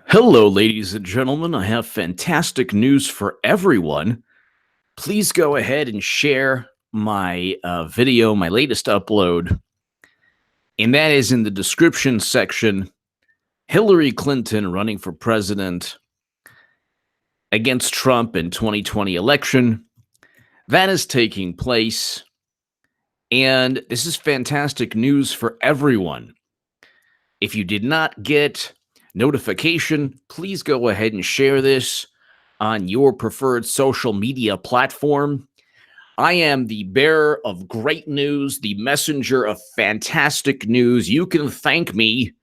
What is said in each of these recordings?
Hello, ladies and gentlemen. I have fantastic news for everyone. Please go ahead and share my video, my latest upload, and that is in the description section. Hillary Clinton running for president against Trump in 2020 election. That is taking place, and this is fantastic news for everyone. If you did not get notification, please go ahead and share this on your preferred social media platform. I am the bearer of great news, the messenger of fantastic news. You can thank me.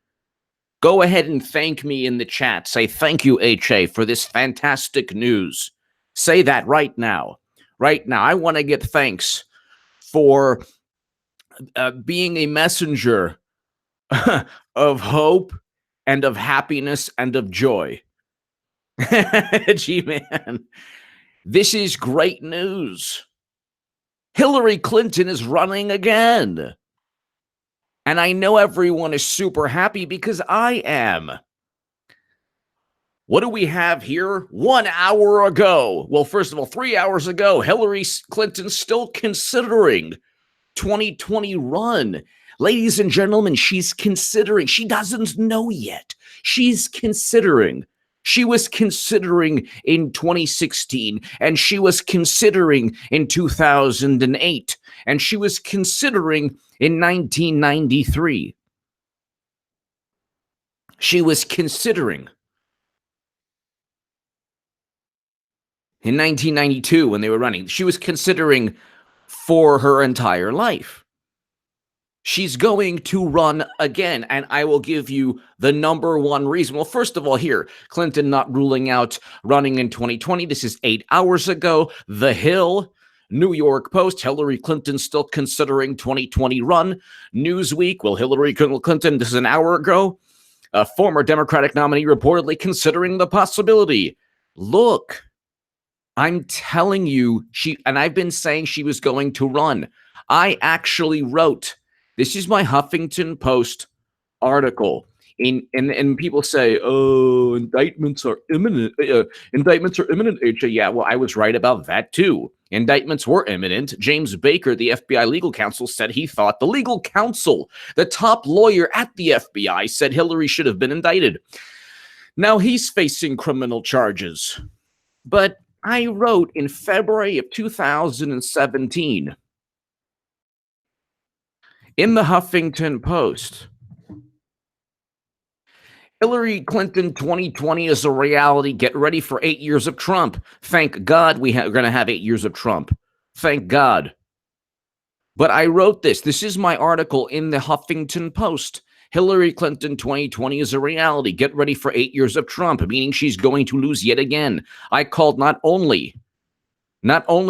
Go ahead and thank me in the chat. Say thank you, HA, for this fantastic news. Say that right now. Right now. I want to get thanks for being a messenger of hope and of happiness and of joy. G-Man, this is great news. Hillary Clinton is running again. And I know everyone is super happy because I am. What do we have here? 1 hour ago. Well, first of all, 3 hours ago, Hillary Clinton still considering 2020 run. Ladies and gentlemen, she's considering. She doesn't know yet. She's considering. She was considering in 2016, and she was considering in 2008, and she was considering in 1993. She was considering in 1992 when they were running. She was considering for her entire life. She's going to run again, and I will give you the number one reason. Well, first of all, here, Clinton not ruling out running in 2020. This is 8 hours ago. The Hill, New York Post, Hillary Clinton still considering 2020 run. Newsweek, well, Hillary Clinton, this is an hour ago. A former Democratic nominee reportedly considering the possibility. Look, I'm telling you, and I've been saying she was going to run. I actually wrote, this is my Huffington Post article. And people say, oh, indictments are imminent. Indictments are imminent, HA. Yeah, well, I was right about that, too. Indictments were imminent. James Baker, the FBI legal counsel, said he thought the legal counsel, the top lawyer at the FBI, said Hillary should have been indicted. Now he's facing criminal charges. But I wrote in February of 2017 in the Huffington Post, Hillary Clinton 2020 is a reality. Get ready for 8 years of Trump. Thank God we're going to have 8 years of Trump. Thank God. But I wrote this. This is my article in the Huffington Post. Hillary Clinton 2020 is a reality. Get ready for 8 years of Trump, meaning she's going to lose yet again. I called not only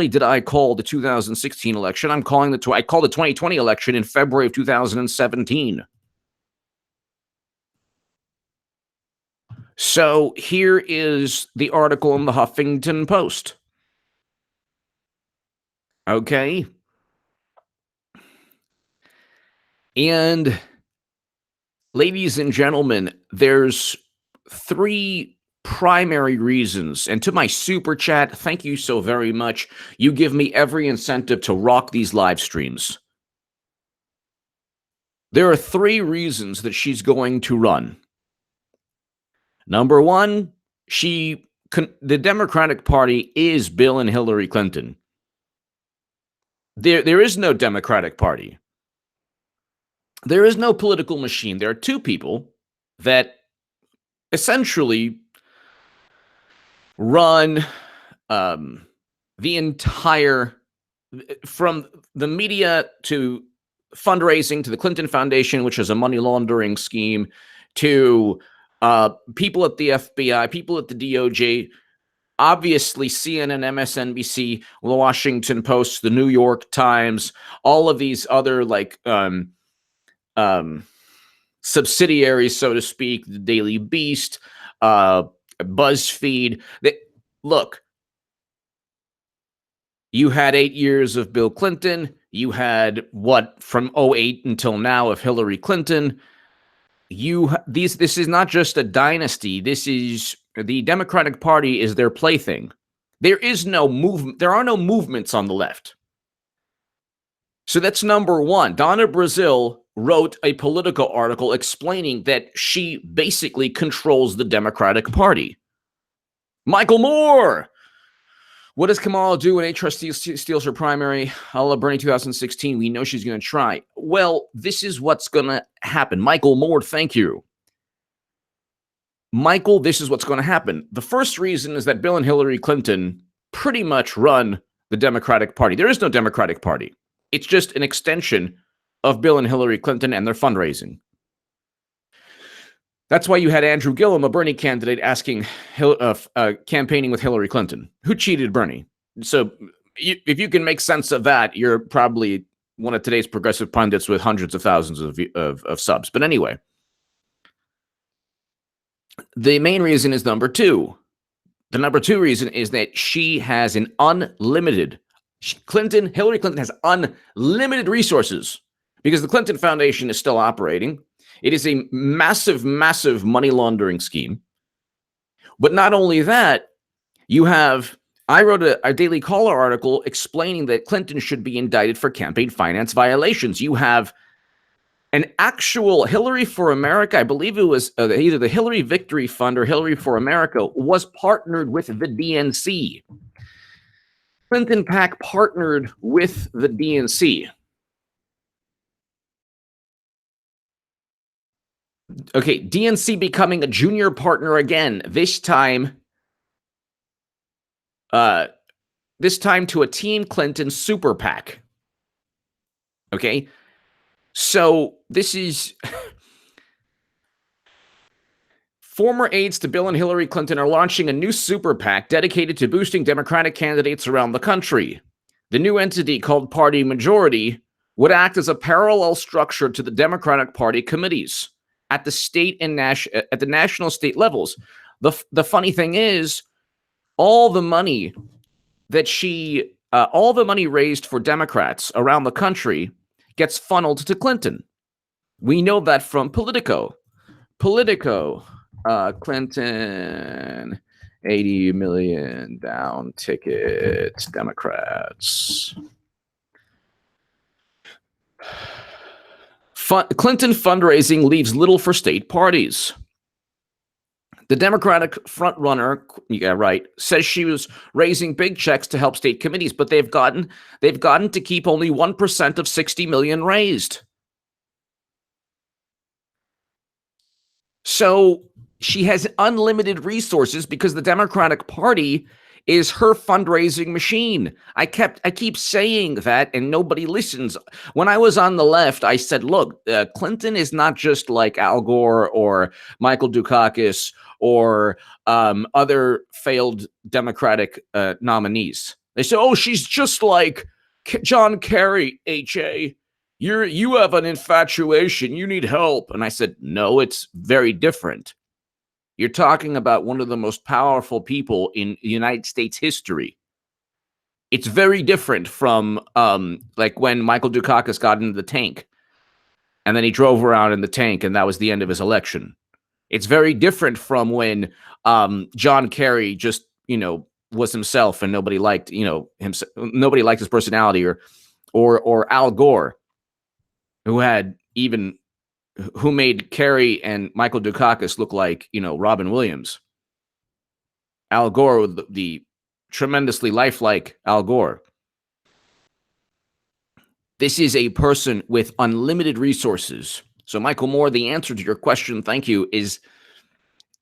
did I call the 2016 election, I called the 2020 election in February of 2017. So here is the article in the Huffington Post. Okay. And ladies and gentlemen, there's 3 primary reasons. And to my super chat, thank you so very much. You give me every incentive to rock these live streams. There are 3 reasons that she's going to run. Number 1, the Democratic Party is Bill and Hillary Clinton. There is no Democratic Party. There is no political machine. There are 2 people that essentially run the entire, from the media to fundraising to the Clinton Foundation, which is a money laundering scheme, to people at the FBI, people at the DOJ, obviously CNN, MSNBC, the Washington Post, the New York Times, all of these other subsidiaries, so to speak, the Daily Beast, BuzzFeed. Look, you had 8 years of Bill Clinton. You had from 2008 until now of Hillary Clinton. this is not just a dynasty. This is the Democratic Party is their plaything. There is no movement. There are no movements on the left. So that's number one. Donna Brazile wrote a Politico article explaining that she basically controls the Democratic Party. Michael Moore. What does Kamala do when a trustee steals her primary? A la Bernie 2016. We know she's going to try. Well, this is what's going to happen. Michael Moore, thank you. Michael, this is what's going to happen. The first reason is that Bill and Hillary Clinton pretty much run the Democratic Party. There is no Democratic Party. It's just an extension of Bill and Hillary Clinton and their fundraising. That's why you had Andrew Gillum, a Bernie candidate, campaigning with Hillary Clinton, who cheated Bernie. So if you can make sense of that, you're probably one of today's progressive pundits with hundreds of thousands of subs. But anyway, the main reason is number two. The number two reason is that she has an unlimited, Hillary Clinton has unlimited resources because the Clinton Foundation is still operating. It is a massive, massive money laundering scheme. But not only that, I wrote a Daily Caller article explaining that Clinton should be indicted for campaign finance violations. You have an actual Hillary for America, I believe it was either the Hillary Victory Fund or Hillary for America, was partnered with the DNC. Clinton PAC partnered with the DNC. Okay, DNC becoming a junior partner again, this time to a Team Clinton super PAC. Okay, so this is former aides to Bill and Hillary Clinton are launching a new super PAC dedicated to boosting Democratic candidates around the country. The new entity, called Party Majority, would act as a parallel structure to the Democratic Party committees at the state and at the national state levels. The funny thing is, all the money raised for Democrats around the country gets funneled to Clinton. We know that from Politico. Clinton, 80 million down ticket, Democrats. Clinton fundraising leaves little for state parties. The Democratic frontrunner, yeah, right, says she was raising big checks to help state committees, but they've gotten to keep only 1% of 60 million raised. So she has unlimited resources because the Democratic Party is her fundraising machine. I keep saying that and nobody listens. When I was on the left, I said, look, Clinton is not just like Al Gore or Michael Dukakis or other failed Democratic nominees. They say, oh, she's just like John Kerry, H.A. You have an infatuation. You need help. And I said, no, it's very different. You're talking about one of the most powerful people in United States history. It's very different from like when Michael Dukakis got into the tank and then he drove around in the tank and that was the end of his election. It's very different from when John Kerry just, was himself and nobody liked, nobody liked his personality, or Al Gore, who made Kerry and Michael Dukakis look like, Robin Williams. Al Gore, the tremendously lifelike Al Gore. This is a person with unlimited resources. So, Michael Moore, the answer to your question, thank you, is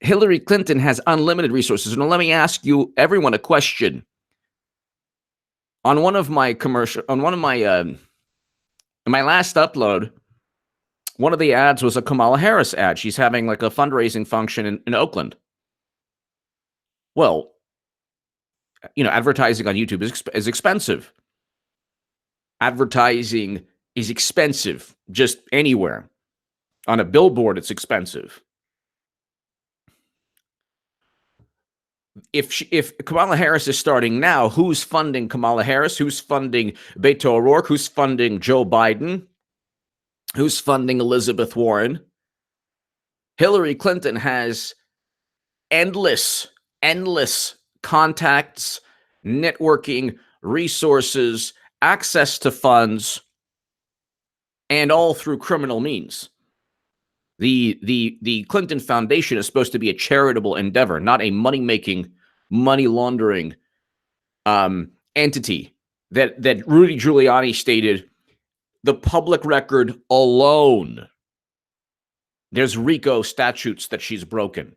Hillary Clinton has unlimited resources. And let me ask you, everyone, a question. On in my last upload, one of the ads was a Kamala Harris ad. She's having like a fundraising function in Oakland. Well, advertising on YouTube is expensive. Advertising is expensive just anywhere. On a billboard, it's expensive. If Kamala Harris is starting now, who's funding Kamala Harris? Who's funding Beto O'Rourke? Who's funding Joe Biden? Who's funding Elizabeth Warren? Hillary Clinton has endless contacts, networking, resources, access to funds, and all through criminal means. The Clinton Foundation is supposed to be a charitable endeavor, not a money-making, money-laundering entity that Rudy Giuliani stated. The public record alone, there's RICO statutes that she's broken.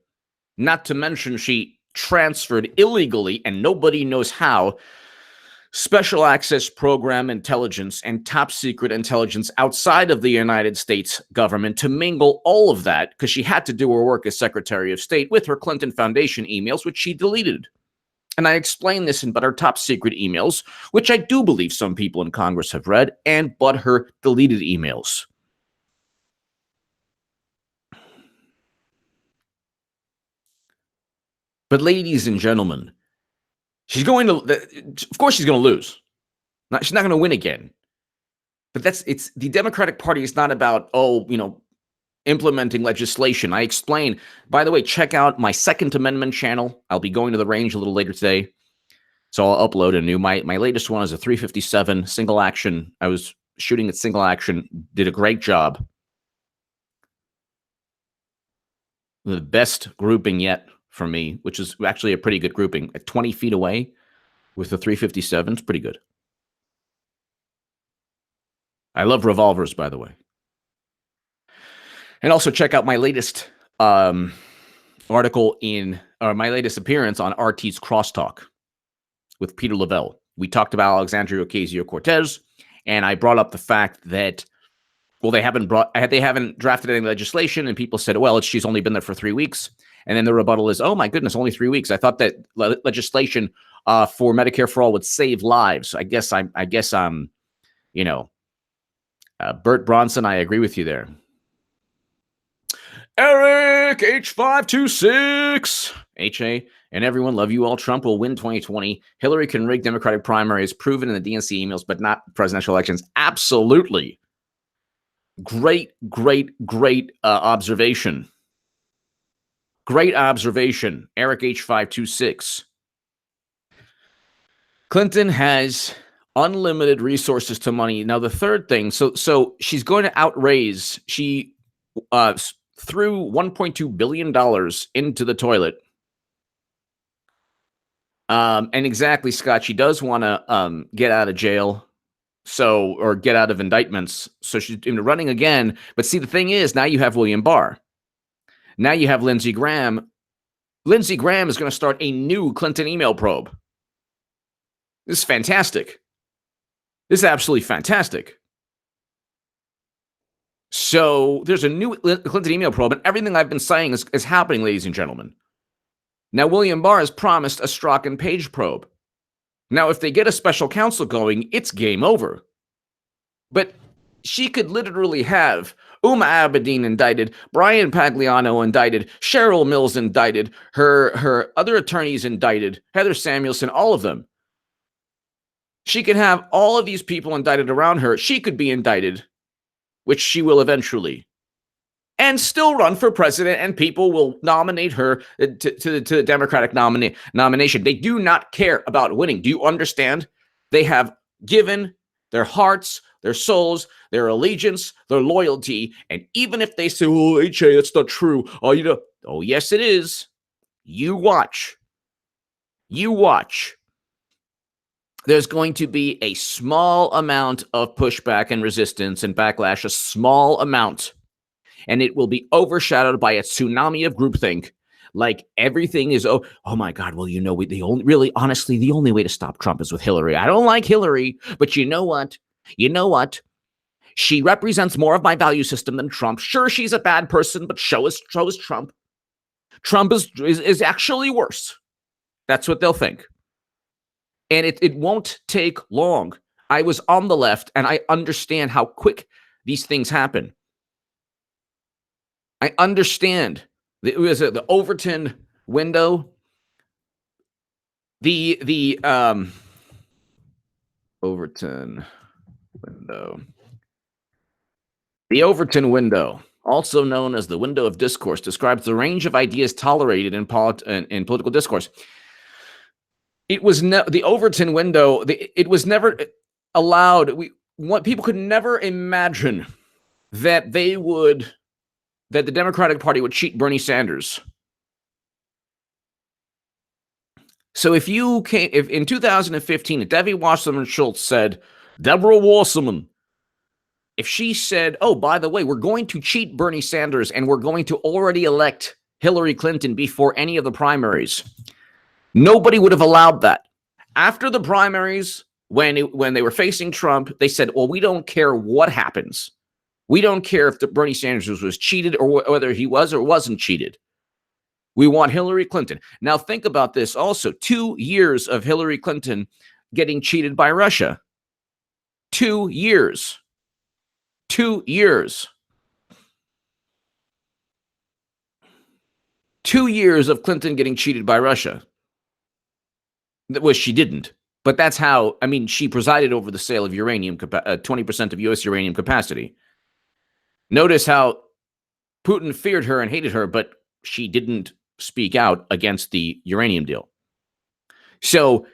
Not to mention she transferred illegally, and nobody knows how, special access program intelligence and top secret intelligence outside of the United States government to mingle all of that, because she had to do her work as Secretary of State with her Clinton Foundation emails, which she deleted. And I explain this in But Her Top Secret emails, which I do believe some people in Congress have read, and But Her deleted emails. But ladies and gentlemen, she's going to, of course she's going to lose. She's not going to win again. But the Democratic Party is not about, implementing legislation. I explain, by the way, check out my Second Amendment channel. I'll be going to the range a little later today. So I'll upload a new, my latest one is a 357 single action. I was shooting at single action, did a great job. The best grouping yet for me, which is actually a pretty good grouping at 20 feet away with the 357. It's pretty good. I love revolvers, by the way. And also check out my latest article my latest appearance on RT's Crosstalk with Peter Lavelle. We talked about Alexandria Ocasio-Cortez, and I brought up the fact that, they haven't drafted any legislation, and people said, well, she's only been there for 3 weeks. And then the rebuttal is, oh my goodness, only 3 weeks. I thought that legislation for Medicare for all would save lives. I guess Bert Bronson, I agree with you there. Eric H526 HA and everyone, love you all. Trump will win 2020. Hillary can rig Democratic primaries, proven in the DNC emails, but not presidential elections. Absolutely. Great observation. Great observation, Eric H526. Clinton has unlimited resources to money. Now, the third thing, so she's going to outraise. She threw $1.2 billion into the toilet. And exactly, Scott, she does want to get out of jail, or get out of indictments. So she's running again. But see, the thing is, now you have William Barr. Now you have Lindsey Graham. Lindsey Graham is going to start a new Clinton email probe. This is fantastic. This is absolutely fantastic. So there's a new Clinton email probe, and everything I've been saying is happening, ladies and gentlemen. Now, William Barr has promised a Strzok and Page probe. Now, if they get a special counsel going, it's game over. But she could literally have Huma Abedin indicted, Brian Pagliano indicted, Cheryl Mills indicted, her other attorneys indicted, Heather Samuelson, all of them. She could have all of these people indicted around her. She could be indicted, which she will eventually, and still run for president, and people will nominate her to the Democratic nomination. They do not care about winning. Do you understand? They have given their hearts, their souls, their allegiance, their loyalty, and even if they say, "Oh, HA, that's not true," oh, yes, it is. You watch. You watch. There's going to be a small amount of pushback and resistance and backlash, a small amount, and it will be overshadowed by a tsunami of groupthink. Like everything is, oh my God, well, the only way to stop Trump is with Hillary. I don't like Hillary, but you know what? She represents more of my value system than Trump. Sure, she's a bad person, but so is Trump. Trump is actually worse. That's what they'll think. And it won't take long. I was on the left, and I understand how quick these things happen. I understand. It was the Overton window. The Overton window. The Overton window. also known as the window of discourse, describes the range of ideas tolerated in political discourse. It was the Overton window. It was never allowed. People could never imagine that the Democratic Party would cheat Bernie Sanders. So if in 2015, if Debbie Wasserman Schultz said, Deborah Wasserman, if she said, oh, by the way, we're going to cheat Bernie Sanders and we're going to already elect Hillary Clinton before any of the primaries, nobody would have allowed that. After the primaries, when they were facing Trump, they said, well, we don't care what happens. We don't care if Bernie Sanders was cheated or whether he was or wasn't cheated. We want Hillary Clinton. Now, think about this also. 2 years of Hillary Clinton getting cheated by Russia. 2 years. 2 years. 2 years of Clinton getting cheated by Russia. Well, she didn't. But that's how, she presided over the sale of uranium, 20% of U.S. uranium capacity. Notice how Putin feared her and hated her, but she didn't speak out against the uranium deal. So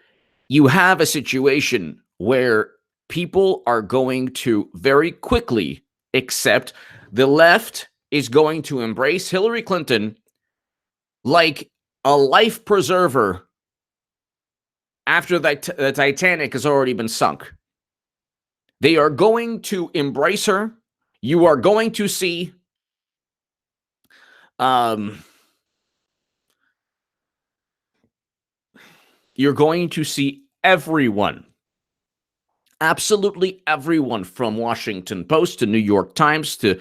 you have a situation where people are going to very quickly accept the left is going to embrace Hillary Clinton like a life preserver after the Titanic has already been sunk. They are going to embrace her. You are going to see you're going to see everyone, absolutely everyone, from Washington Post to New York Times to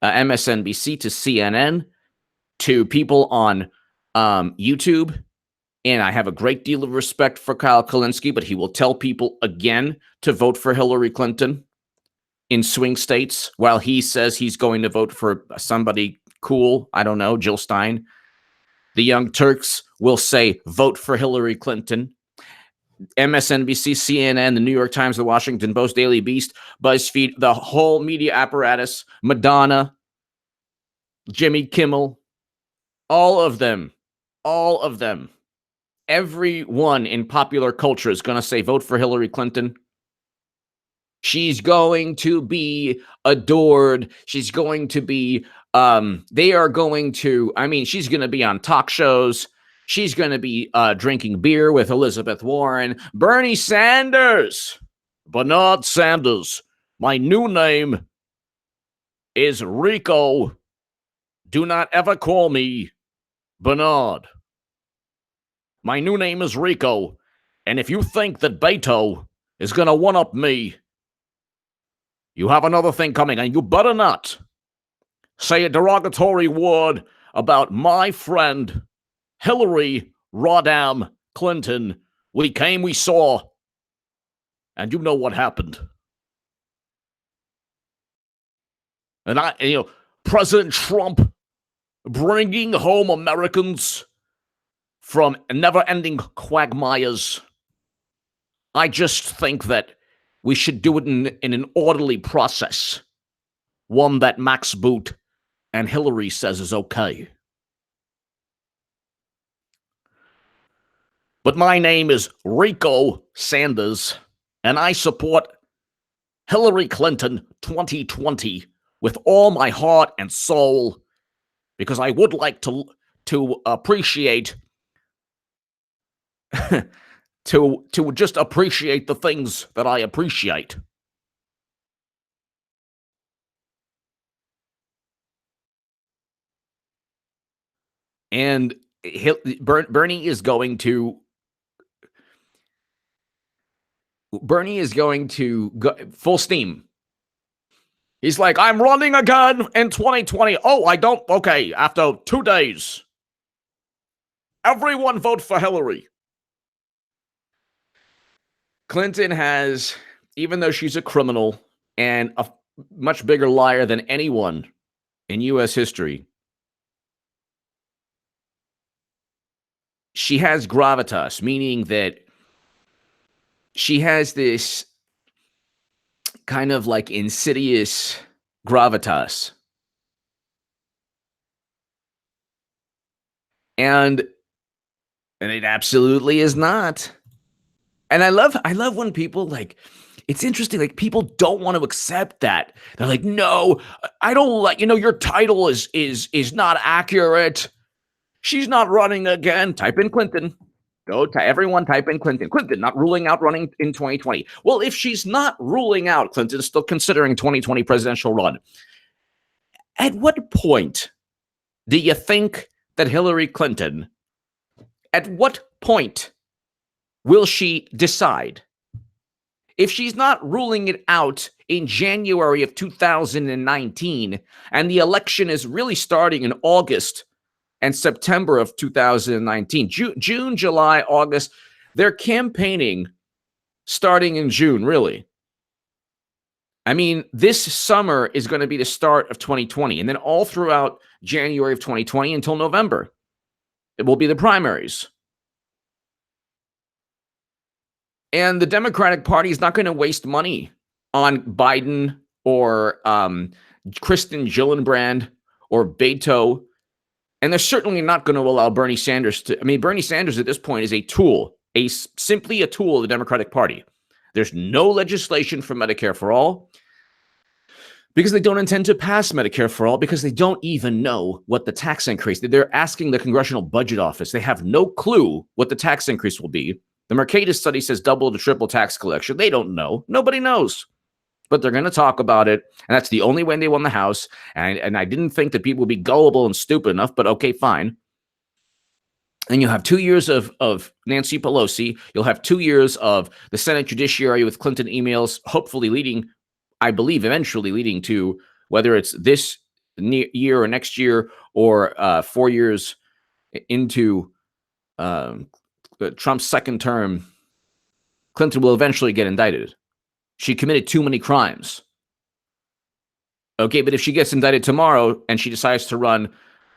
MSNBC to CNN to people on YouTube. And I have a great deal of respect for Kyle Kulinski, but he will tell people again to vote for Hillary Clinton in swing states while he says he's going to vote for somebody cool. I don't know, Jill Stein. The Young Turks will say, vote for Hillary Clinton. MSNBC, CNN, the New York Times, the Washington Post, Daily Beast, BuzzFeed, the whole media apparatus, Madonna, Jimmy Kimmel, all of them, everyone in popular culture is going to say, vote for Hillary Clinton. She's going to be adored. She's going to be, they are going to, she's going to be on talk shows. She's going to be drinking beer with Elizabeth Warren. Bernie Sanders, Bernard Sanders. My new name is Rico. Do not ever call me Bernard. My new name is Rico. And if you think that Beto is going to one-up me, you have another thing coming, and you better not say a derogatory word about my friend Hillary Rodham Clinton. We came, we saw, and you know what happened. And President Trump bringing home Americans from never-ending quagmires. I just think that we should do it in an orderly process, one that Max Boot and Hillary says is okay. But my name is Rico Sanders, and I support Hillary Clinton 2020 with all my heart and soul, because I would like to appreciate to just appreciate the things that I appreciate. And Bernie is going to go full steam. He's like, I'm running again in 2020. Oh, I don't. Okay, after 2 days, everyone vote for Hillary. Clinton has, even though she's a criminal and a much bigger liar than anyone in U.S. history, she has gravitas, meaning that she has this kind of like insidious gravitas And it absolutely is not. And I love when people like, it's interesting, like people don't want to accept that. They're like, no, I don't like, your title is not accurate. She's not running again. Type in Clinton. Everyone type in Clinton. Clinton not ruling out running in 2020. Well, if she's not ruling out, Clinton is still considering 2020 presidential run. At what point do you think that Hillary Clinton, at what point will she decide? If she's not ruling it out in January of 2019, and the election is really starting in August and September of 2019, June, July, August, they're campaigning starting in June, really. I mean, this summer is going to be the start of 2020, and then all throughout January of 2020 until November, it will be the primaries. And the Democratic Party is not going to waste money on Biden or Kristen Gillibrand or Beto. And they're certainly not going to allow Bernie Sanders to. I mean, Bernie Sanders at this point is a tool, simply a tool of the Democratic Party. There's no legislation for Medicare for all because they don't intend to pass Medicare for all because they don't even know what the tax increase. They're asking the Congressional Budget Office. They have no clue what the tax increase will be. The Mercatus study says double to triple tax collection. They don't know. Nobody knows. But they're going to talk about it. And that's the only way they won the House. And I didn't think that people would be gullible and stupid enough, but okay, fine. And you'll have 2 years of Nancy Pelosi. You'll have 2 years of the Senate Judiciary with Clinton emails, hopefully leading, I believe, eventually leading to whether it's this year or next year or 4 years into Trump's second term, Clinton will eventually get indicted. She committed too many crimes. Okay, but if she gets indicted tomorrow and she decides to run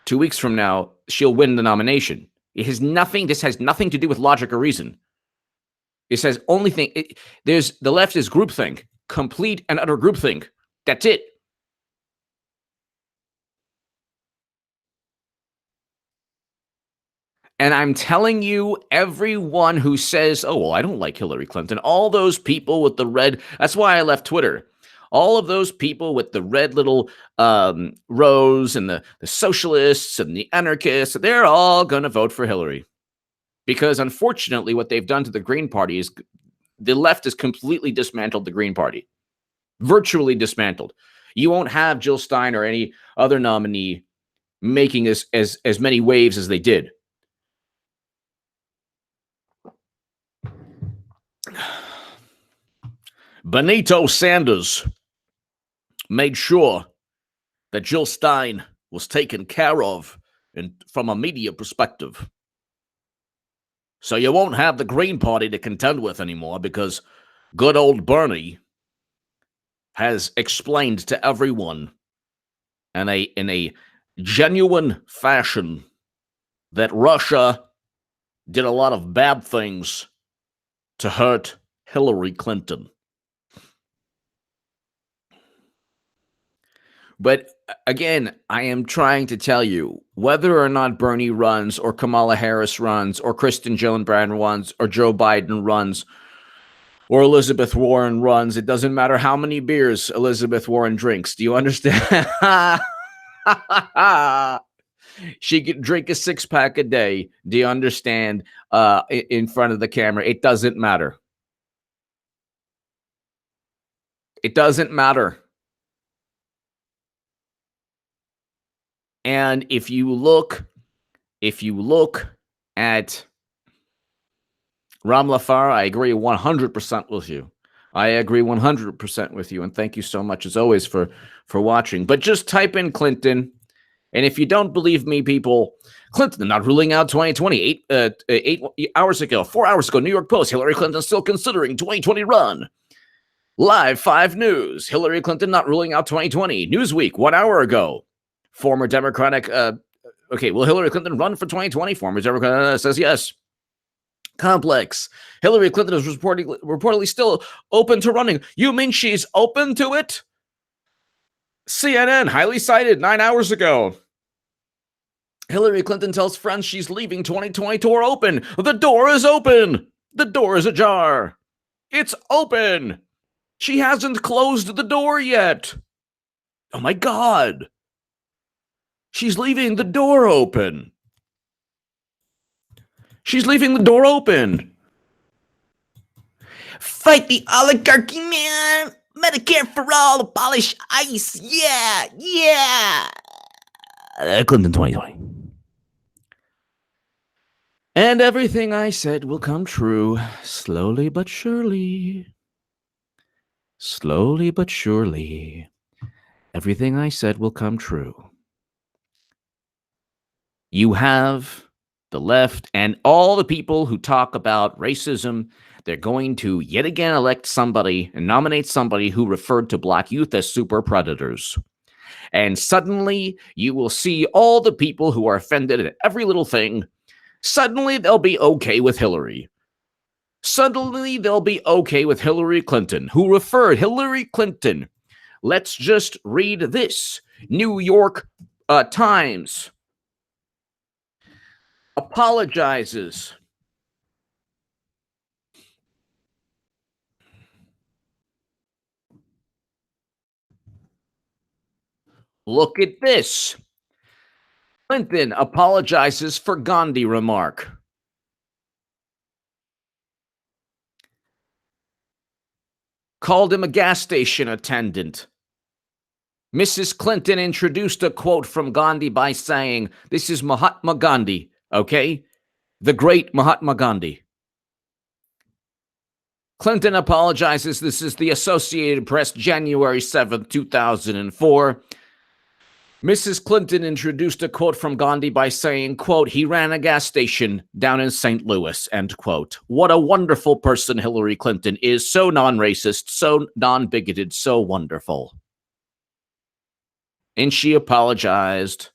2 weeks from now, she'll win the nomination. This has nothing to do with logic or reason. It says only thing. The left is groupthink, complete and utter groupthink. That's it. And I'm telling you, everyone who says, oh, well, I don't like Hillary Clinton, all those people with the red, that's why I left Twitter. All of those people with the red little rows and the socialists and the anarchists, they're all going to vote for Hillary. Because unfortunately, what they've done to the Green Party is the left has completely dismantled the Green Party. Virtually dismantled. You won't have Jill Stein or any other nominee making as many waves as they did. Benito Sanders made sure that Jill Stein was taken care of from a media perspective. So you won't have the Green Party to contend with anymore because good old Bernie has explained to everyone in a genuine fashion that Russia did a lot of bad things to hurt Hillary Clinton. But again, I am trying to tell you, whether or not Bernie runs or Kamala Harris runs or Kristen Gillibrand runs or Joe Biden runs or Elizabeth Warren runs, it doesn't matter how many beers Elizabeth Warren drinks. Do you understand? She could drink a 6-pack a day. Do you understand? In front of the camera. It doesn't matter. It doesn't matter. And if you look at Ram Lafar, I agree 100% with you. I agree 100% with you. And thank you so much, as always, for watching. But just type in Clinton. And if you don't believe me, people, Clinton not ruling out 2020. 8 hours ago, 4 hours ago, New York Post, Hillary Clinton still considering 2020 run. Live 5 News, Hillary Clinton not ruling out 2020. Newsweek, 1 hour ago. Former Democratic, will Hillary Clinton run for 2020? Former Democrat says yes. Complex, Hillary Clinton is reportedly still open to running. You mean she's open to it? CNN, highly cited 9 hours ago. Hillary Clinton tells friends she's leaving 2020 tour open. The door is open. The door is ajar. It's open. She hasn't closed the door yet. Oh my God. She's leaving the door open. She's leaving the door open. Fight the oligarchy, man. Medicare for all, abolish ICE. Yeah, yeah. Clinton 2020. And everything I said will come true, slowly but surely. Slowly but surely. Everything I said will come true. You have the left and all the people who talk about racism. They're going to yet again elect somebody and nominate somebody who referred to black youth as super predators. And suddenly you will see all the people who are offended at every little thing. Suddenly they'll be okay with Hillary. Suddenly they'll be okay with Hillary Clinton, who referred Hillary Clinton. Let's just read this. New York Times apologizes. Look at this. Clinton apologizes for Gandhi remark. Called him a gas station attendant. Mrs. Clinton introduced a quote from Gandhi by saying, "This is Mahatma Gandhi, okay? The great Mahatma Gandhi." Clinton apologizes. This is the Associated Press, January 7th, 2004. Mrs. Clinton introduced a quote from Gandhi by saying, quote, "He ran a gas station down in St. Louis," end quote. What a wonderful person Hillary Clinton is. So non-racist, so non-bigoted, so wonderful. And she apologized.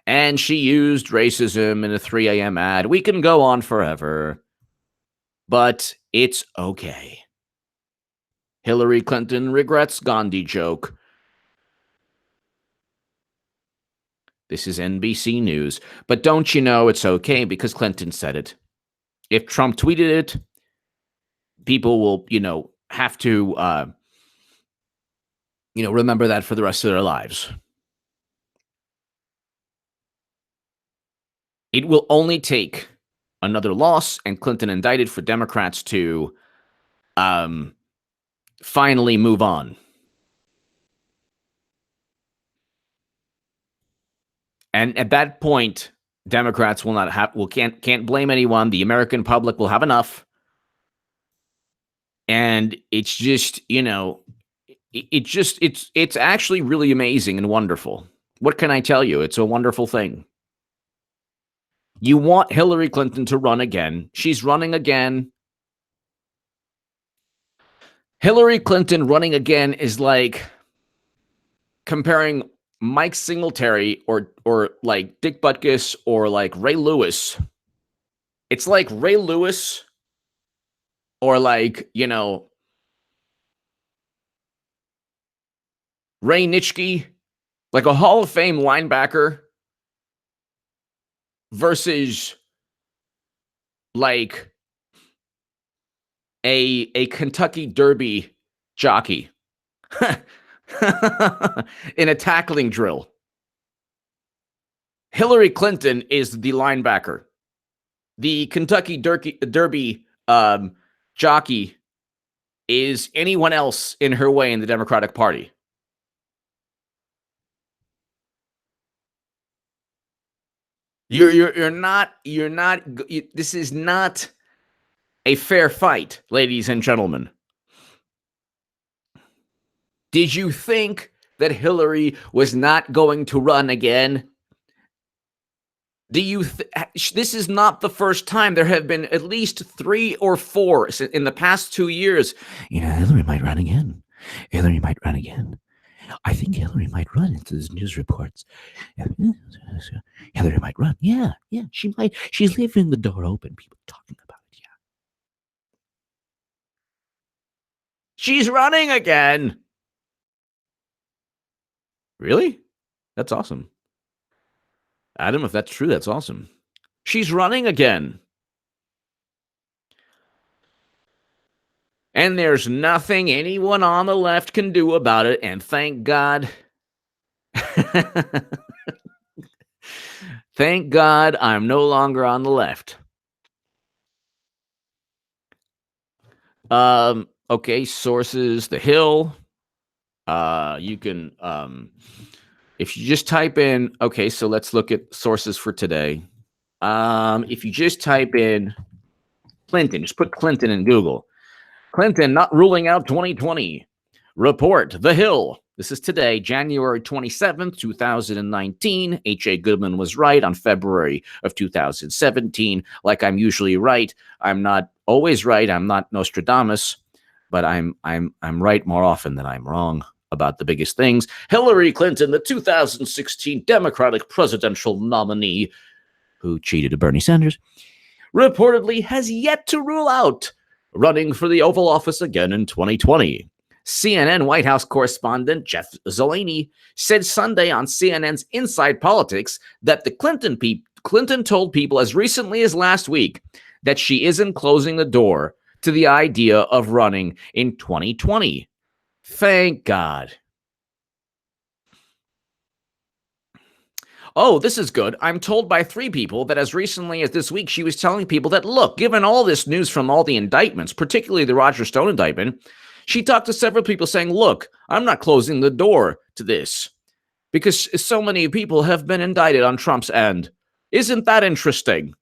And she used racism in a 3 a.m. ad. We can go on forever. But it's okay. Hillary Clinton regrets Gandhi joke. This is NBC News. But don't you know it's okay because Clinton said it. If Trump tweeted it, people will, have to, remember that for the rest of their lives. It will only take another loss and Clinton indicted for Democrats to finally move on. And at that point, Democrats can't blame anyone. The American public will have enough. And it's just, it's actually really amazing and wonderful. What can I tell you? It's a wonderful thing. You want Hillary Clinton to run again. She's running again. Hillary Clinton running again is like comparing Mike Singletary or like Dick Butkus or like Ray Lewis. It's like Ray Lewis or like, Ray Nitschke, like a Hall of Fame linebacker versus like a Kentucky Derby jockey in a tackling drill. Hillary Clinton is the linebacker. The Kentucky Derby jockey is anyone else in her way in the Democratic Party. You're not. This is not a fair fight, ladies and gentlemen. Did you think that Hillary was not going to run again? Do you? This is not the first time. There have been at least 3 or 4 in the past 2 years. Hillary might run again. Hillary might run again. I think Hillary might run into these news reports. Hillary might run. Yeah, she might. She's leaving the door open. People talking about it. Yeah. She's running again. Really? That's awesome. Adam, if that's true, that's awesome. She's running again. And there's nothing anyone on the left can do about it. And thank God. Thank God I'm no longer on the left. Okay, sources, The Hill. You can, if you just type in, okay, so let's look at sources for today. If you just type in Clinton, just put Clinton in Google. Clinton not ruling out 2020. Report, The Hill. This is today, January 27th, 2019. H.A. Goodman was right on February of 2017. Like I'm usually right. I'm not always right. I'm not Nostradamus, but I'm right more often than I'm wrong about the biggest things. Hillary Clinton, the 2016 Democratic presidential nominee who cheated to Bernie Sanders, reportedly has yet to rule out running for the Oval Office again in 2020. CNN White House correspondent Jeff Zeleny said Sunday on CNN's Inside Politics that the Clinton told people as recently as last week that she isn't closing the door to the idea of running in 2020. Thank God. Oh, this is good. I'm told by 3 people that as recently as this week, she was telling people that, look, given all this news from all the indictments, particularly the Roger Stone indictment, she talked to several people saying, look, I'm not closing the door to this because so many people have been indicted on Trump's end. Isn't that interesting?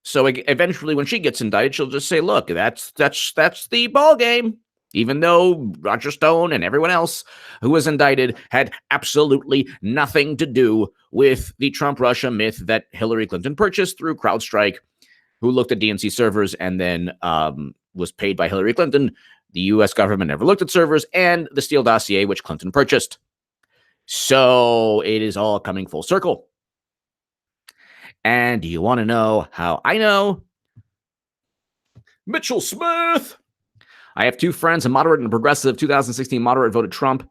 So eventually when she gets indicted, she'll just say, look, that's the ball game. Even though Roger Stone and everyone else who was indicted had absolutely nothing to do with the Trump-Russia myth that Hillary Clinton purchased through CrowdStrike, who looked at DNC servers and then was paid by Hillary Clinton. The U.S. government never looked at servers, and the Steele dossier, which Clinton purchased. So it is all coming full circle. And do you want to know how I know? Mitchell Smith. I have 2 friends, a moderate and a progressive. 2016 moderate voted Trump,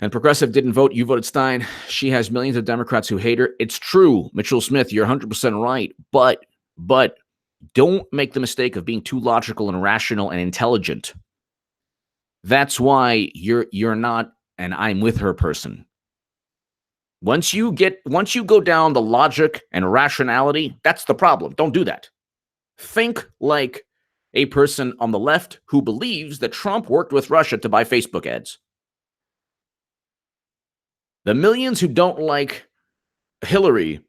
and progressive didn't vote. You voted Stein. She has millions of Democrats who hate her. It's true, Mitchell Smith. You're 100% right. But don't make the mistake of being too logical and rational and intelligent. That's why you're not an I'm with her person. Once you go down the logic and rationality, that's the problem. Don't do that. Think like a person on the left who believes that Trump worked with Russia to buy Facebook ads. The millions who don't like Hillary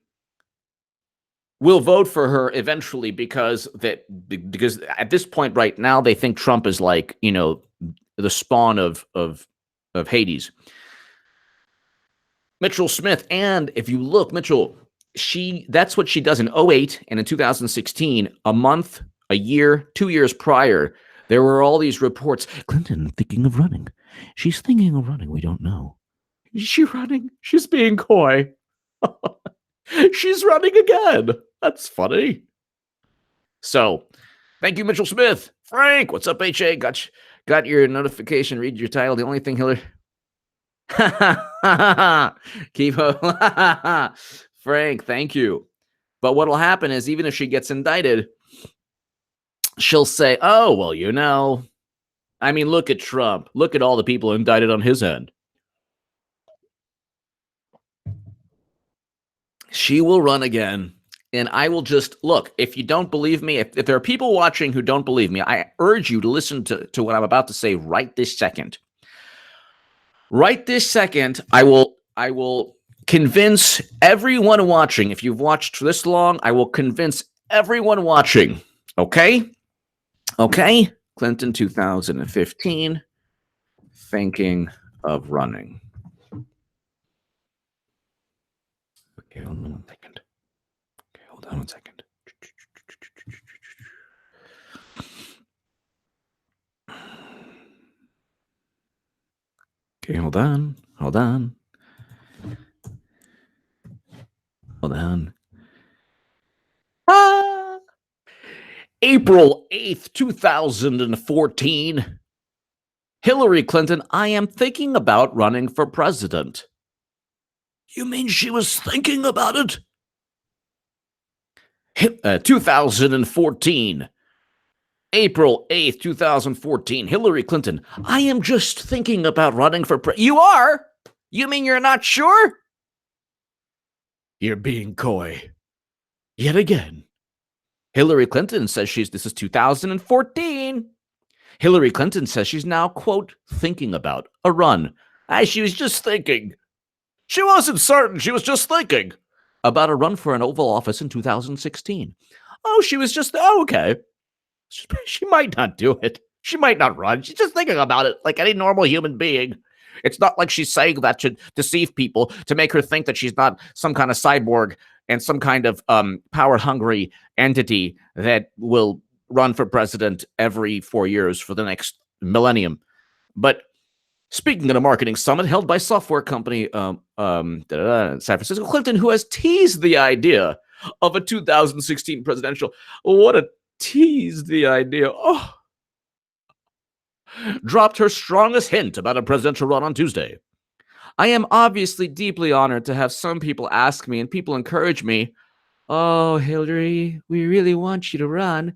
will vote for her eventually because at this point right now they think Trump is like, the spawn of Hades. Mitchell Smith, and if you look, Mitchell, that's what she does in 2008 and in 2016, a year, 2 years prior, there were all these reports. Clinton thinking of running. She's thinking of running. We don't know. Is she running? She's being coy. She's running again. That's funny. So, thank you, Mitchell Smith. Frank, what's up, HA? Got your notification. Read your title. The only thing, Hillary. Keep Frank, thank you. But what'll happen is even if she gets indicted, she'll say, oh, well, I mean, look at Trump. Look at all the people indicted on his end. She will run again. And I will just, look, if you don't believe me, if there are people watching who don't believe me, I urge you to listen to what I'm about to say right this second. Right this second, I will convince everyone watching. If you've watched this long, I will convince everyone watching. Okay? Okay? Clinton 2015, thinking of running. Okay, hold on 1 second. Okay, hold on 1 second. Okay, hold on. April 8th, 2014. Hillary Clinton, I am thinking about running for president. You mean she was thinking about it? 2014. April 8th, 2014. Hillary Clinton. I am just thinking about running for president. You are? You mean you're not sure? You're being coy. Yet again. Hillary Clinton says this is 2014. Hillary Clinton says she's now, quote, thinking about a run. She was just thinking. She wasn't certain. She was just thinking about a run for an Oval Office in 2016. Oh, she was just, okay. She might not do it. She might not run. She's just thinking about it like any normal human being. It's not like she's saying that to deceive people, to make her think that she's not some kind of cyborg and some kind of power-hungry entity that will run for president every 4 years for the next millennium. But speaking of a marketing summit held by software company San Francisco, Clinton, who has teased the idea of a 2016 presidential. What a teased the idea. Oh. Dropped her strongest hint about a presidential run on Tuesday. I am obviously deeply honored to have some people ask me and people encourage me. Oh, Hillary, we really want you to run.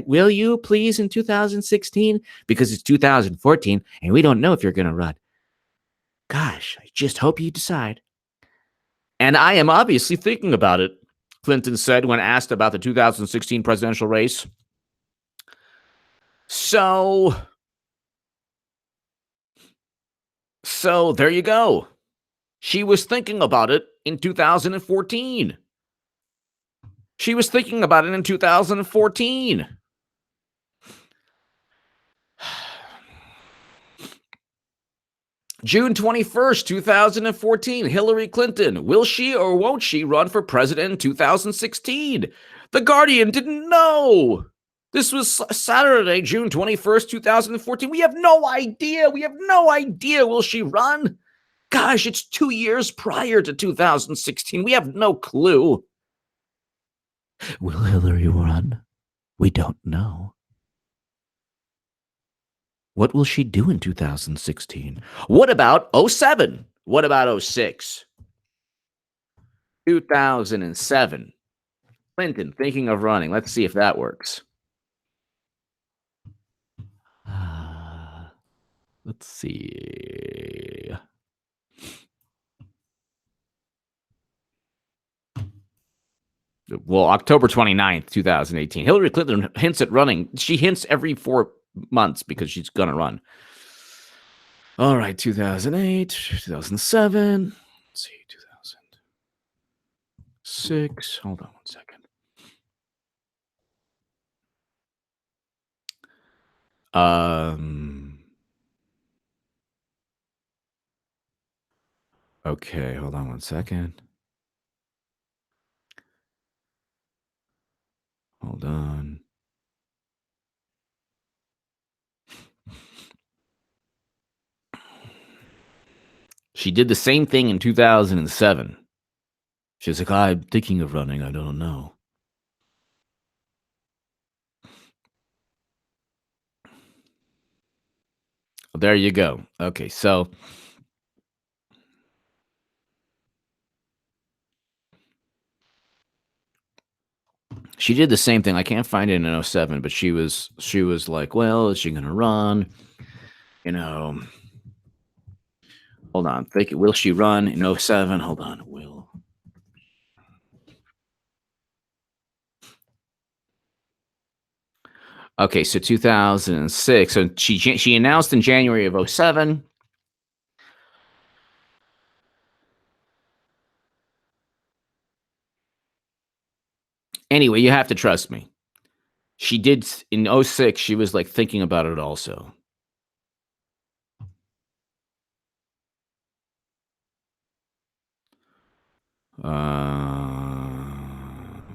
Will you please in 2016? Because it's 2014 and we don't know if you're going to run. Gosh, I just hope you decide. And I am obviously thinking about it, Clinton said when asked about the 2016 presidential race. So there you go. She was thinking about it in 2014. She was thinking about it in 2014. June 21st, 2014, Hillary Clinton. Will she or won't she run for president in 2016? The Guardian didn't know. This was Saturday, June 21st, 2014. We have no idea. We have no idea. Will she run? Gosh, it's 2 years prior to 2016. We have no clue. Will Hillary run? We don't know. What will she do in 2016? What about 07? What about 06? 2007. Clinton thinking of running. Let's see if that works. Let's see. Well, October 29th, 2018. Hillary Clinton hints at running. She hints every 4 months because she's going to run. All right, 2008, 2007. Let's see, 2006. Hold on 1 second. Okay, hold on 1 second. Hold on. She did the same thing in 2007. She was like, I'm thinking of running. I don't know. Well, there you go. Okay, so she did the same thing. I can't find it in 07, but she was like, well, is she going to run? You know, hold on. Will she run in 07? Hold on. Will. Okay, so 2006. So she announced in January of 07. Anyway, you have to trust me. She did in 06. She was like thinking about it also.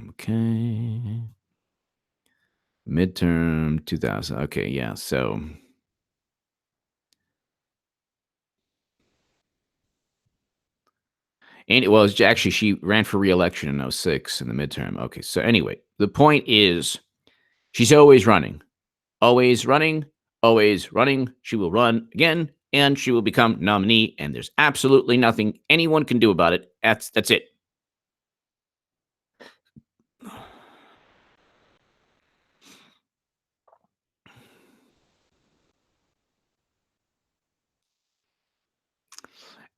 Okay. Midterm 2000. Okay, yeah. So and well, actually she ran for re-election in 06 in the midterm. Okay, so anyway, the point is she's always running. Always running, always running. She will run again and she will become nominee and there's absolutely nothing anyone can do about it. That's it.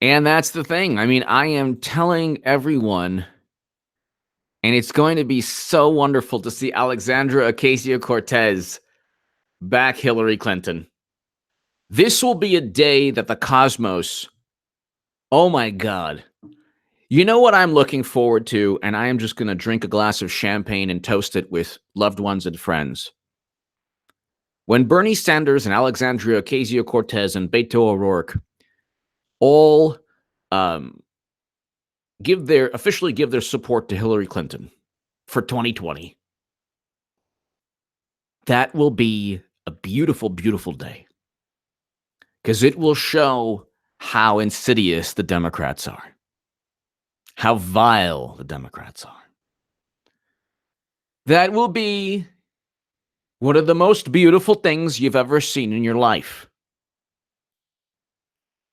And that's the thing. I mean, I am telling everyone, and it's going to be so wonderful to see Alexandra Ocasio-Cortez back Hillary Clinton. This will be a day that the cosmos, oh my God. You know what I'm looking forward to, and I am just going to drink a glass of champagne and toast it with loved ones and friends. When Bernie Sanders and Alexandria Ocasio-Cortez and Beto O'Rourke all officially give their support to Hillary Clinton for 2020, that will be a beautiful, beautiful day, because it will show how insidious the Democrats are, how vile the Democrats are. That will be one of the most beautiful things you've ever seen in your life.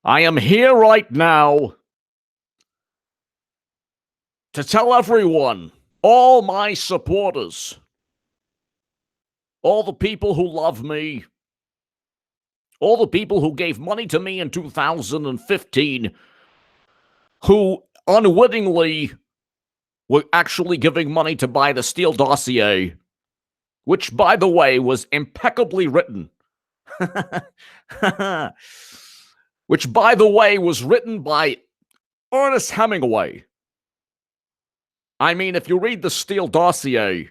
I am here right now to tell everyone, all my supporters, all the people who love me, all the people who gave money to me in 2015, who unwittingly were actually giving money to buy the Steele dossier, which, by the way, was impeccably written. Which, by the way, was written by Ernest Hemingway. I mean, if you read the Steele dossier,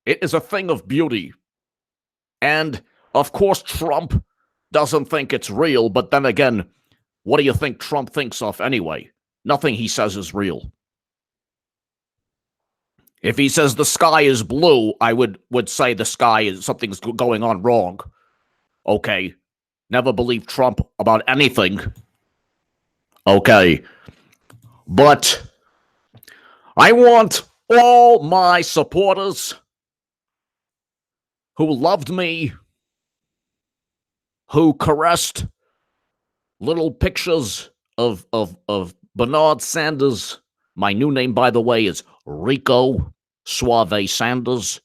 it is a thing of beauty. And, of course, Trump doesn't think it's real, but then again, what do you think Trump thinks of anyway? Nothing he says is real. If he says the sky is blue, I would say the sky is something's going on wrong. Okay. Never believe Trump about anything. Okay. But I want all my supporters who loved me, who caressed little pictures of Bernard Sanders. My new name, by the way, is Rico Suave Sanders.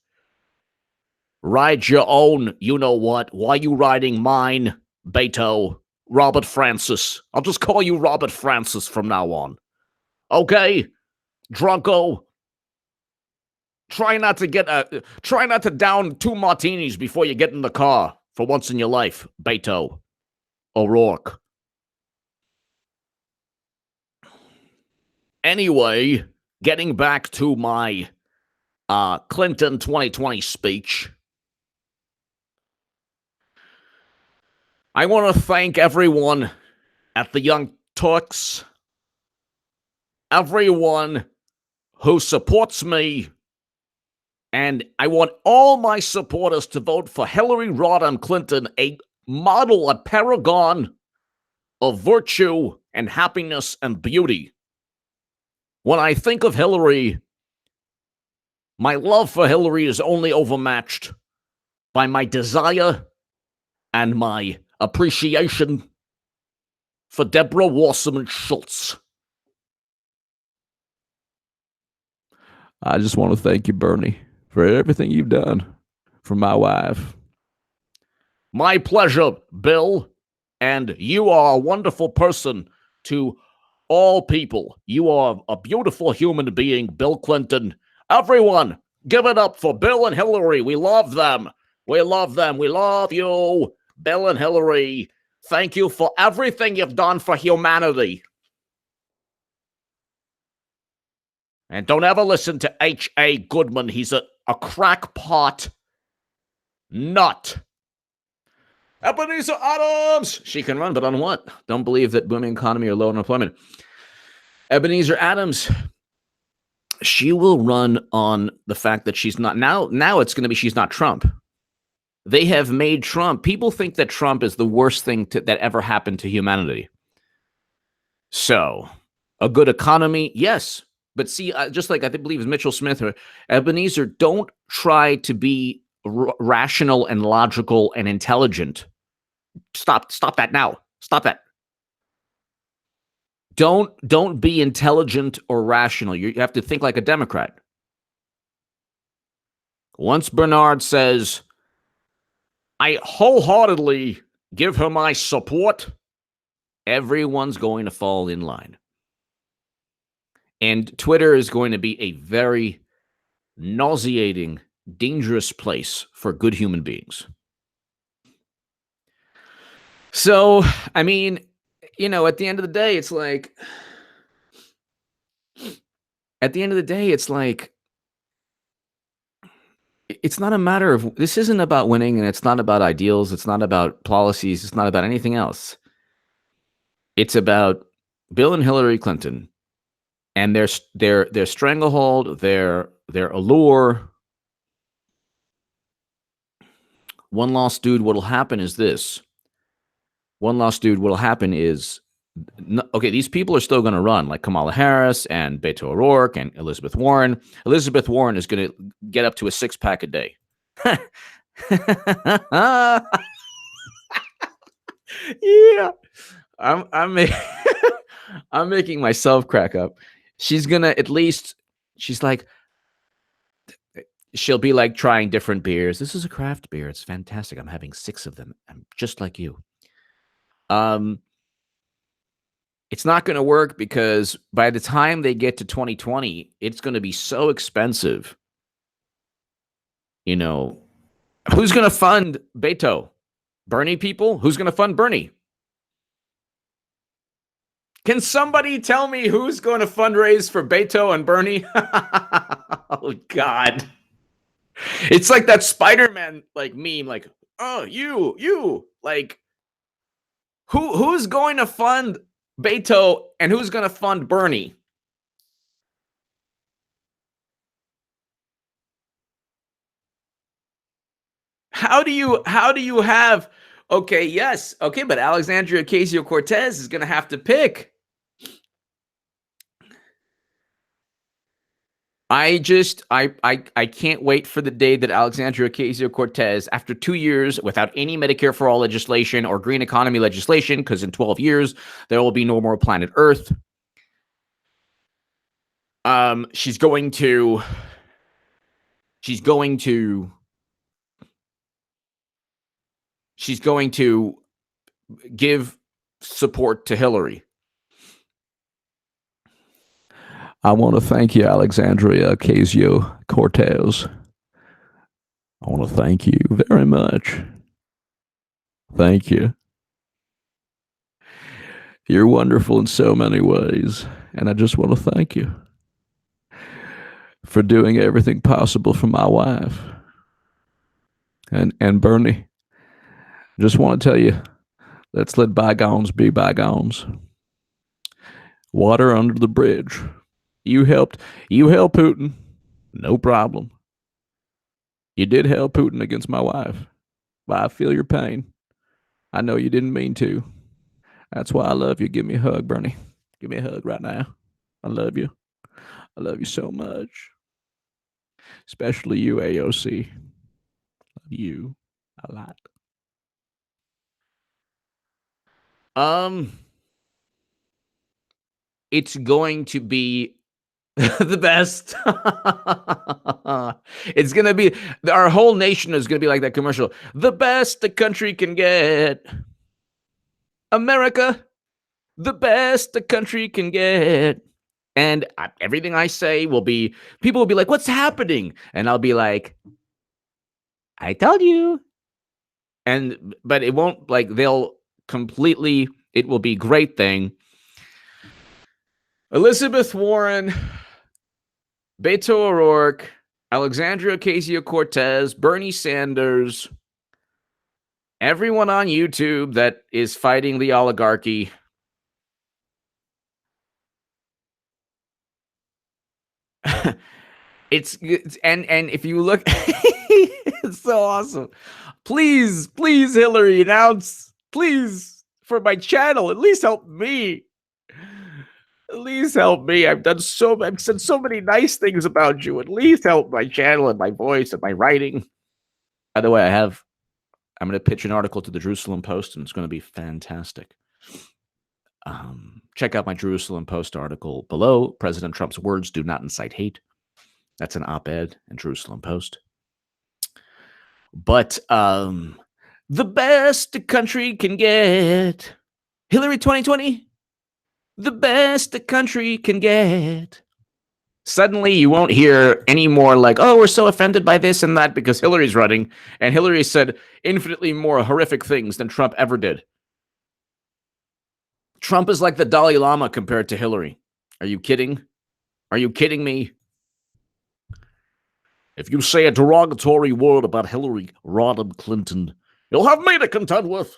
Ride your own, you know what? Why you riding mine, Beto? Robert Francis. I'll just call you Robert Francis from now on. Okay? Drunko. Try not to down 2 martinis before you get in the car for once in your life, Beto O'Rourke. Anyway, getting back to my Clinton 2020 speech, I want to thank everyone at the Young Turks, everyone who supports me, and I want all my supporters to vote for Hillary Rodham Clinton, a model, a paragon of virtue and happiness and beauty. When I think of Hillary, my love for Hillary is only overmatched by my desire and my appreciation for Deborah Wasserman Schultz. I just want to thank you, Bernie, for everything you've done for my wife. My pleasure, Bill. And you are a wonderful person to all people. You are a beautiful human being, Bill Clinton. Everyone, give it up for Bill and Hillary. We love them. We love them. We love you, Bill and Hillary. Thank you for everything you've done for humanity. And don't ever listen to H.A. Goodman. He's a crackpot nut. Ebenezer Adams! She can run, but on what? Don't believe that booming economy or low unemployment. Ebenezer Adams, she will run on the fact that she's not. Now it's going to be she's not Trump. They have made Trump. People think that Trump is the worst thing that ever happened to humanity. So, a good economy, yes. But see, just like I believe it's Mitchell Smith or Ebenezer, don't try to be rational and logical and intelligent. Stop that now. Stop that. Don't be intelligent or rational. You have to think like a Democrat. Once Bernard says, I wholeheartedly give her my support, everyone's going to fall in line. And Twitter is going to be a very nauseating, dangerous place for good human beings. So, I mean, you know, at the end of the day, it's like, it's not a matter of, this isn't about winning, and it's not about ideals. It's not about policies. It's not about anything else. It's about Bill and Hillary Clinton and their stranglehold, their allure. One lost dude, what'll happen is this. Okay, these people are still going to run, like Kamala Harris and Beto O'Rourke and Elizabeth Warren. Elizabeth Warren is going to get up to a 6-pack a day. Yeah, I'm making myself crack up. She's gonna she'll be like trying different beers. This is a craft beer. It's fantastic. I'm having 6 of them. I'm just like you. It's not going to work because by the time they get to 2020, it's going to be so expensive. You know, who's going to fund Beto? Bernie people? Who's going to fund Bernie? Can somebody tell me who's going to fundraise for Beto and Bernie? Oh, God. It's like that Spider-Man like meme, like, oh, you, like, who's going to fund Beto and who's going to fund Bernie? How do you have, okay, yes, okay, but Alexandria Ocasio-Cortez is going to have to pick. I can't wait for the day that Alexandria Ocasio-Cortez, after 2 years without any Medicare for all legislation or green economy legislation, because in 12 years there will be no more planet Earth. She's going to give support to Hillary. I want to thank you, Alexandria Ocasio-Cortez. I want to thank you very much. Thank you. You're wonderful in so many ways, and I just want to thank you for doing everything possible for my wife. And Bernie, just want to tell you, let's let bygones be bygones. Water under the bridge. You helped Putin, no problem. You did help Putin against my wife, but I feel your pain. I know you didn't mean to. That's why I love you. Give me a hug, Bernie. Give me a hug right now. I love you. I love you so much. Especially you, AOC. Love you a lot. It's going to be the best. It's going to be, our whole nation is going to be like that commercial. The best the country can get. America, the best the country can get. And everything I say will be, people will be like, what's happening? And I'll be like, I told you. But it won't, like, they'll completely, it will be great thing. Elizabeth Warren, Beto O'Rourke, Alexandria Ocasio-Cortez, Bernie Sanders, everyone on YouTube that is fighting the oligarchy. It's and if you look, it's so awesome. Please, Hillary, announce, please, for my channel. At least help me. At least help me. I've said so many nice things about you. At least help my channel and my voice and my writing. By the way, I'm going to pitch an article to the Jerusalem Post, and it's going to be fantastic. Check out my Jerusalem Post article below. President Trump's words do not incite hate. That's an op-ed in Jerusalem Post. But the best the country can get. Hillary 2020, the best the country can get. Suddenly you won't hear any more like, oh, we're so offended by this and that because Hillary's running. And Hillary said infinitely more horrific things than Trump ever did. Trump is like the Dalai Lama compared to Hillary. Are you kidding? Are you kidding me? If you say a derogatory word about Hillary Rodham Clinton, you'll have me to contend with.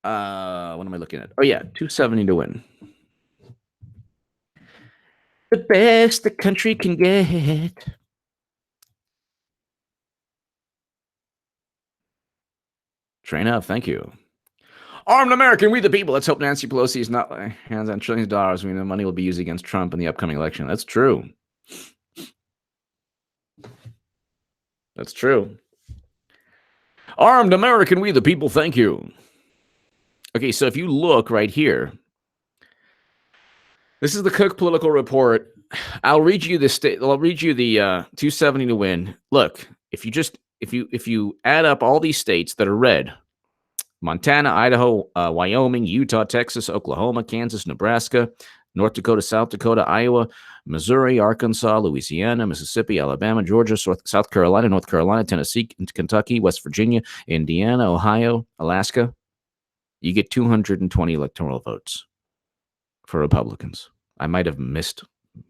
What am I looking at? Oh, yeah, 270 to win. The best the country can get. Train up, thank you. Armed American, we the people. Let's hope Nancy Pelosi is not hands on trillions of dollars. We know money will be used against Trump in the upcoming election. That's true. That's true. Armed American, we the people. Thank you. Okay, so if you look right here, this is the Cook Political Report. I'll read you the state. I'll read you the 270 to win. Look, if you add up all these states that are red, Montana, Idaho, Wyoming, Utah, Texas, Oklahoma, Kansas, Nebraska, North Dakota, South Dakota, Iowa, Missouri, Arkansas, Louisiana, Mississippi, Alabama, Georgia, South Carolina, North Carolina, Tennessee, Kentucky, West Virginia, Indiana, Ohio, Alaska, you get 220 electoral votes for Republicans. I might have missed.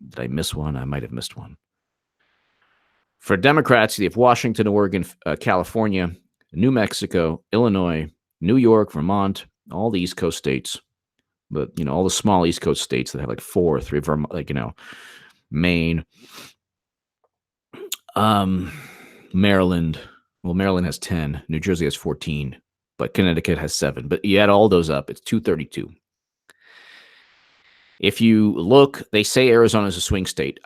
Did I miss one? I might have missed one. For Democrats, you have Washington, Oregon, California, New Mexico, Illinois, New York, Vermont, all the East Coast states, but all the small East Coast states that have like 4 or 3, Vermont, Maine, Maryland. Well, Maryland has 10, New Jersey has 14, but Connecticut has 7. But you add all those up, it's 232. If you look, they say Arizona is a swing state.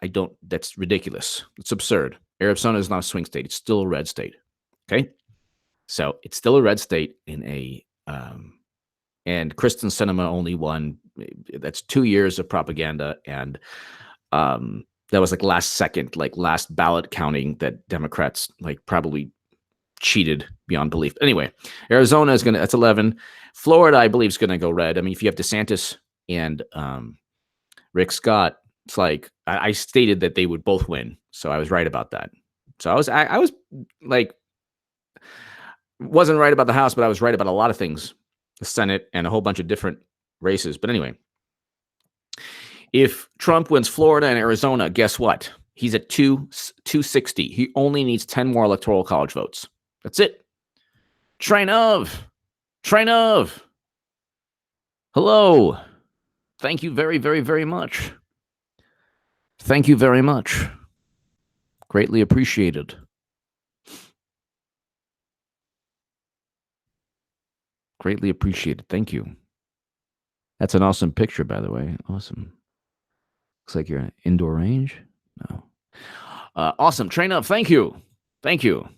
That's ridiculous. It's absurd. Arizona is not a swing state. It's still a red state. Okay. So it's still a red state in and Kristen Sinema only won. That's 2 years of propaganda. And that was like last ballot counting that Democrats probably cheated beyond belief. Anyway, Arizona is that's 11. Florida, I believe, is going to go red. I mean, if you have DeSantis and Rick Scott, it's like I stated that they would both win. So I was right about that. So I was wasn't right about the House, but I was right about a lot of things, the Senate and a whole bunch of different races. But anyway, if Trump wins Florida and Arizona, guess what? He's at 260. He only needs 10 more electoral college votes. That's it. Train of. Hello. Thank you very, very, very much. Thank you very much. Greatly appreciated. Greatly appreciated. Thank you. That's an awesome picture, by the way. Awesome. Looks like you're in indoor range. No. Awesome. Train up. Thank you. Thank you.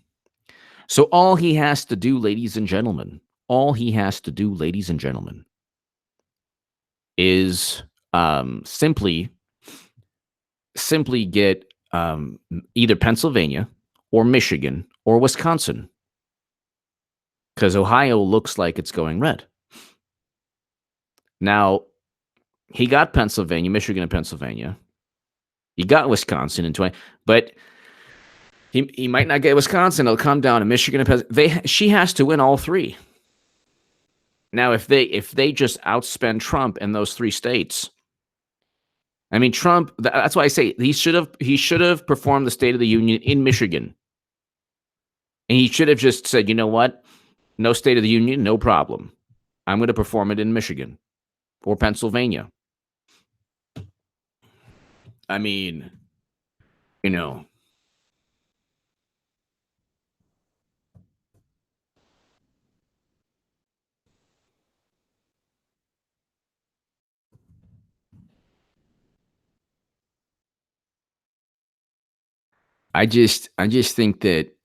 So all he has to do, ladies and gentlemen, is simply get either Pennsylvania or Michigan or Wisconsin, because Ohio looks like it's going red. Now, he got Pennsylvania, Michigan, and Pennsylvania. He got Wisconsin in 20, but he might not get Wisconsin. It'll come down to Michigan and Pennsylvania. She has to win all 3. Now, if they just outspend Trump in those 3 states, I mean, Trump. That's why I say he should have performed the State of the Union in Michigan, and he should have just said, you know what, no State of the Union, no problem. I'm going to perform it in Michigan or Pennsylvania. I mean, I just think that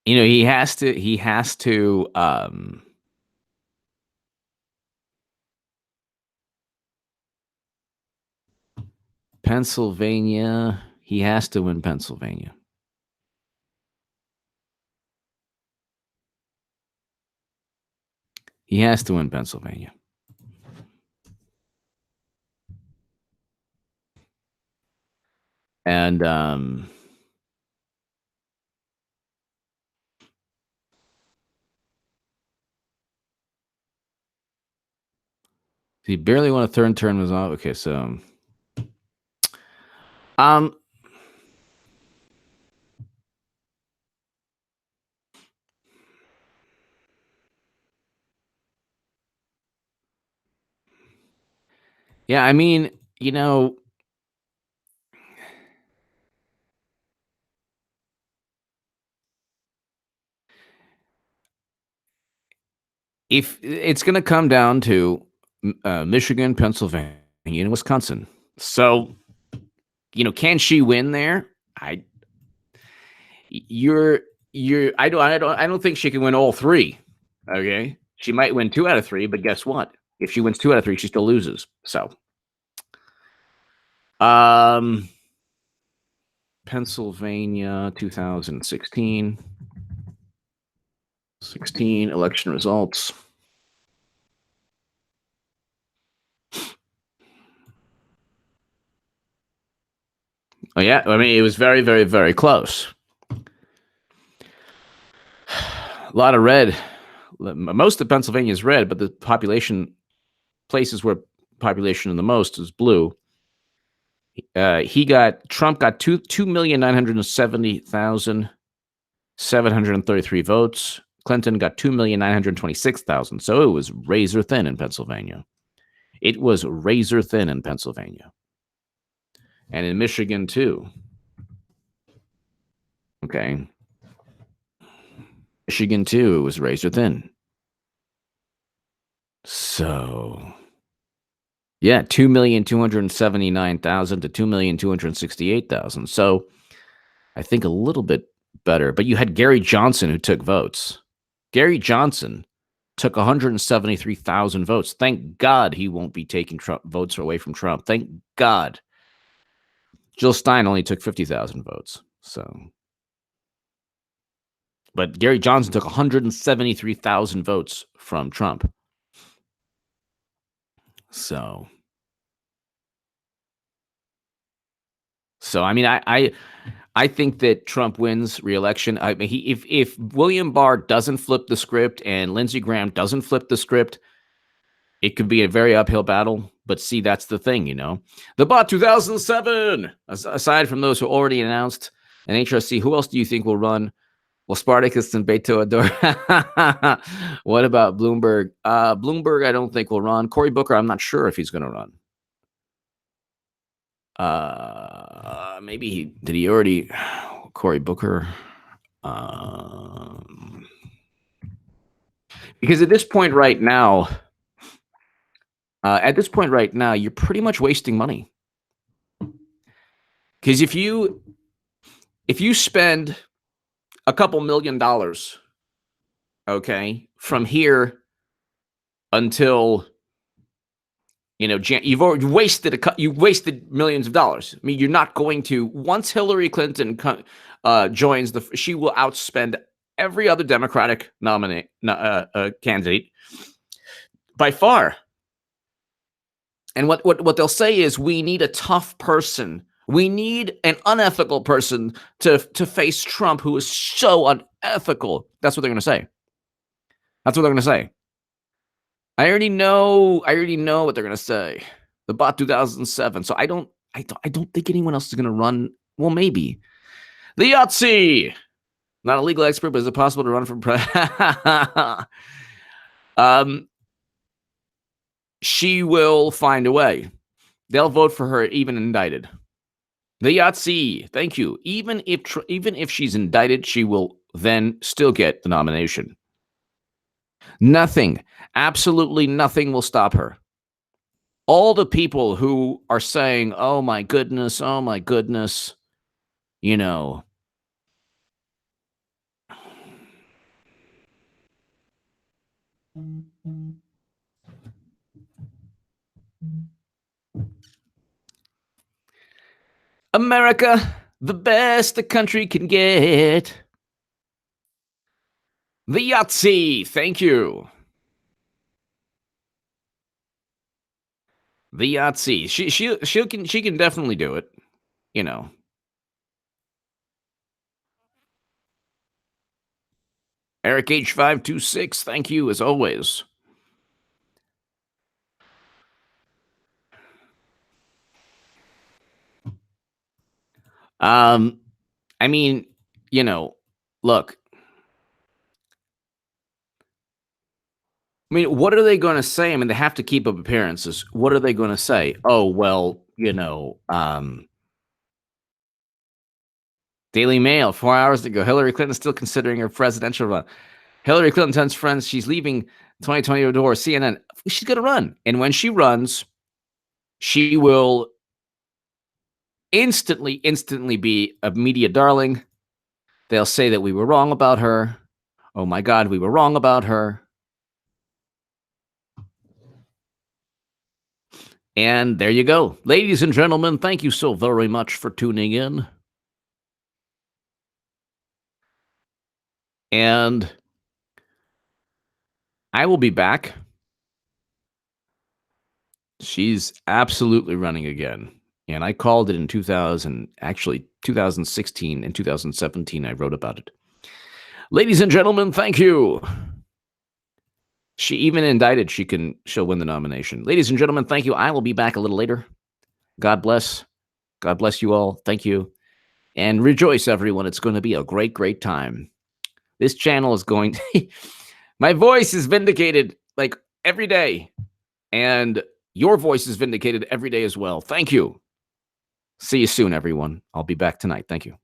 You know, he has to Pennsylvania, he has to win Pennsylvania. He has to win Pennsylvania. And he barely won a third term. Was off. Okay, so um, yeah, I mean, you know, if it's going to come down to Michigan, Pennsylvania, and Wisconsin, so can she win there? I you're you're I don't think she can win all three. Okay, she might win 2 out of 3, but guess what? If she wins 2 out of 3, she still loses. So, um, Pennsylvania, 2016, 16 election results. Oh yeah, I mean it was very, very, very close. A lot of red. Most of Pennsylvania is red, but the places where population in the most is blue. Trump got 2,970,733 votes. Clinton got 2,926,000. So it was razor thin in Pennsylvania. It was razor thin in Pennsylvania. And in Michigan too. Okay. Michigan too, it was razor thin. So yeah, 2,279,000 to 2,268,000. So I think a little bit better. But you had Gary Johnson who took votes. Gary Johnson took 173,000 votes. Thank God he won't be taking votes away from Trump. Thank God. Jill Stein only took 50,000 votes. So, but Gary Johnson took 173,000 votes from Trump. So I mean, I think that Trump wins re-election. I mean, if William Barr doesn't flip the script and Lindsey Graham doesn't flip the script, it could be a very uphill battle. But see, that's the thing, The Bot 2007. Aside from those who already announced an HRC, who else do you think will run? Well, Spartacus and Beto Ador. What about Bloomberg? Bloomberg, I don't think will run. Cory Booker, I'm not sure if he's going to run. Maybe did he already? Cory Booker. Because at this point right now, you're pretty much wasting money. Because if you spend a couple $1,000,000, okay, from here until you've already wasted millions of dollars. I mean, you're not going to, once Hillary Clinton joins she will outspend every other Democratic candidate by far. And what they'll say is, we need a tough person. We need an unethical person to face Trump, who is so unethical. That's what they're going to say. That's what they're going to say. I already know what they're going to say. The Bot 2007. So I don't think anyone else is going to run. Well, maybe the Yahtzee. Not a legal expert, but is it possible to run for president? She will find a way. They'll vote for her, even indicted. The Yahtzee. Thank you. Even if she's indicted, she will then still get the nomination. Nothing, absolutely nothing will stop her. All the people who are saying, oh my goodness, America, the best the country can get. The Yahtzee, thank you. The Yahtzee, she can definitely do it. You know. Eric H526, thank you as always. I mean, you know, look. I mean, what are they going to say? I mean, they have to keep up appearances. What are they going to say? Oh, well, Daily Mail, 4 hours ago, Hillary Clinton is still considering her presidential run. Hillary Clinton tells friends she's leaving 2020 door. CNN, she's going to run. And when she runs, she will instantly be a media darling. They'll say that we were wrong about her. Oh my God, we were wrong about her. And there you go. Ladies and gentlemen, thank you so very much for tuning in. And I will be back. She's absolutely running again. And I called it in 2016 and 2017. I wrote about it. Ladies and gentlemen, thank you. She even indicted she'll win the nomination. Ladies and gentlemen, thank you. I will be back a little later. God bless. God bless you all. Thank you. And rejoice, everyone. It's going to be a great, great time. This channel is going to... My voice is vindicated like every day. And your voice is vindicated every day as well. Thank you. See you soon, everyone. I'll be back tonight. Thank you.